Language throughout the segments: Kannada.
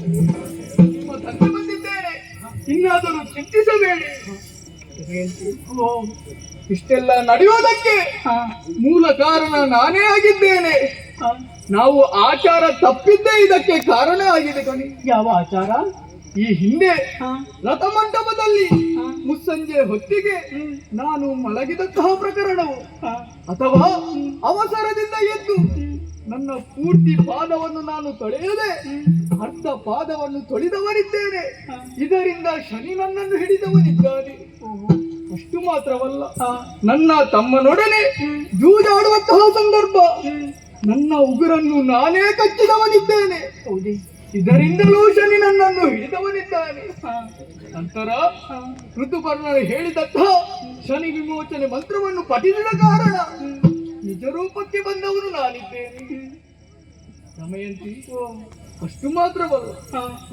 ನಿಮ್ಮ ತಂದೆ ಬಂದಿದ್ದೇನೆ, ಇನ್ನಾದರೂ ಚಿಂತಿಸಬೇಡಿ. ಇಷ್ಟೆಲ್ಲ ನಡೆಯುವುದಕ್ಕೆ ಮೂಲ ಕಾರಣ ನಾನೇ ಆಗಿದ್ದೇನೆ. ನಾವು ಆಚಾರ ತಪ್ಪಿದ್ದೇ ಇದಕ್ಕೆ ಕಾರಣ ಆಗಿದೆ ಕಣಿ. ಯಾವ ಆಚಾರ? ಈ ಹಿಂದೆ ರಥಮಂಟಪದಲ್ಲಿ ಮುಸ್ಸಂಜೆ ಹೊತ್ತಿಗೆ ನಾನು ಮಲಗಿದಂತಹ ಪ್ರಕರಣವು, ಅಥವಾ ಅವಸರದಿಂದ ಎದ್ದು ನನ್ನ ಪೂರ್ತಿ ಪಾದವನ್ನು ನಾನು ತೊಳೆಯದೆ ಅರ್ಧ ಪಾದವನ್ನು ತೊಳೆದವನಿದ್ದೇನೆ. ಇದರಿಂದ ಶನಿ ನನ್ನನ್ನು ಹಿಡಿದವನಿದ್ದಾನೆ. ಅಷ್ಟು ಮಾತ್ರವಲ್ಲ, ನನ್ನ ತಮ್ಮನೊಡನೆ ಜೂಜಾಡುವಂತಹ ಸಂದರ್ಭ ನನ್ನ ಉಗುರನ್ನು ನಾನೇ ಕಚ್ಚಿದವನಿದ್ದೇನೆ. ಇದರಿಂದಲೂ ಶನಿ ನನ್ನನ್ನು ಹಿಡಿದವನಿದ್ದಾನೆ. ನಂತರ ಋತುಪರ್ಣರು ಹೇಳಿದಂತಹ ಶನಿ ವಿಮೋಚನೆ ಮಂತ್ರವನ್ನು ಪಠಿಸಿದ ಕಾರಣ ನಿಜ ರೂಪಕ್ಕೆ ಬಂದವನು ನಾನಿದ್ದೇನೆ. ದಮಯಂತಿ, ಅಷ್ಟು ಮಾತ್ರವಲ್ಲ,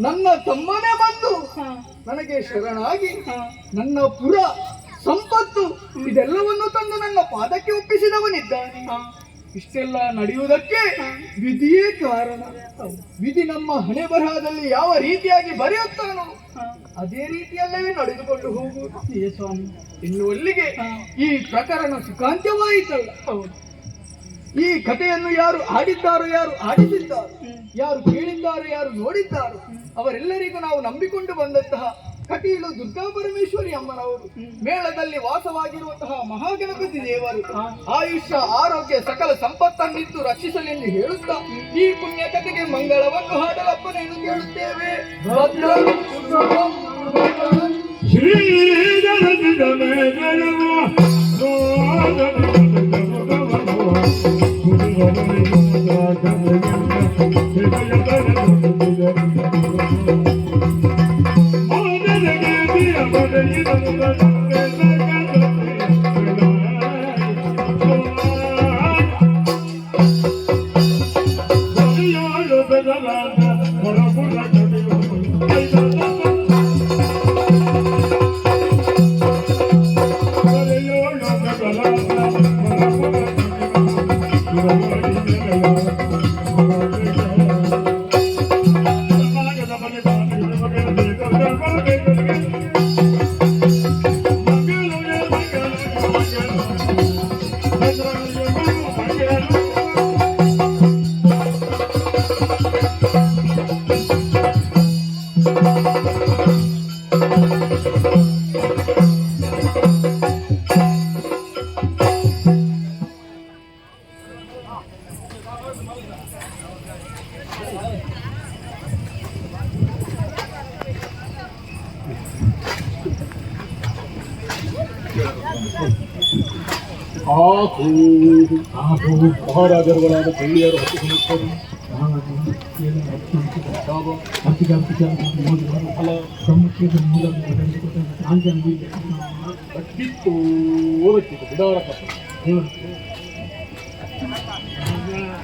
ನನ್ನ ತಮ್ಮನೇ ಬಂದು ನನಗೆ ಶರಣಾಗಿ ನನ್ನ ಪುರ ಸಂಪತ್ತು ಇದೆಲ್ಲವನ್ನು ತಂದು ನನ್ನ ಪಾದಕ್ಕೆ ಒಪ್ಪಿಸಿದವನಿದ್ದಾನೆ. ಇಷ್ಟೆಲ್ಲ ನಡೆಯುವುದಕ್ಕೆ ವಿಧಿಯೇ ಕಾರಣ. ವಿಧಿ ನಮ್ಮ ಹಣೆ ಬರಹದಲ್ಲಿ ಯಾವ ರೀತಿಯಾಗಿ ಬರೆಯುತ್ತಾನೋ ಅದೇ ರೀತಿಯಲ್ಲೇ ನಡೆದುಕೊಂಡು ಹೋಗುವುದು ಸ್ವಾಮಿ. ಇನ್ನು ಅಲ್ಲಿಗೆ ಈ ಪ್ರಕರಣ ಸುಖಾಂತ್ಯವಾಯಿತಲ್ಲ. ಈ ಕಥೆಯನ್ನು ಯಾರು ಆಡಿದ್ದಾರೋ, ಯಾರು ಆಡಿಸಿದ್ದಾರೋ, ಯಾರು ಕೇಳಿದ್ದಾರೋ, ಯಾರು ನೋಡಿದ್ದಾರೋ ಅವರೆಲ್ಲರಿಗೂ ನಾವು ನಂಬಿಕೊಂಡು ಬಂದಂತಹ ಕಟೀಲು ದುರ್ಗಾ ಪರಮೇಶ್ವರಿ ಅಮ್ಮನವರು, ಮೇಳದಲ್ಲಿ ವಾಸವಾಗಿರುವಂತಹ ಮಹಾಗಣಪತಿ ದೇವರು ಆಯುಷ್ಯ ಆರೋಗ್ಯ ಸಕಲ ಸಂಪತ್ತನ್ನಿತ್ತು ರಕ್ಷಿಸಲೆಂದು ಹೇಳುತ್ತಾ ಈ ಪುಣ್ಯ ಕಥೆಗೆ ಮಂಗಳವನ್ನು ಹಾಡಲಪ್ಪನೆಂದು ಕೇಳುತ್ತೇವೆ. ಮಹಾರಾಜರುಗಳಾದ ಕೈಯರು ಹತ್ತಿಕೊಂಡು ಬಿಡಾರ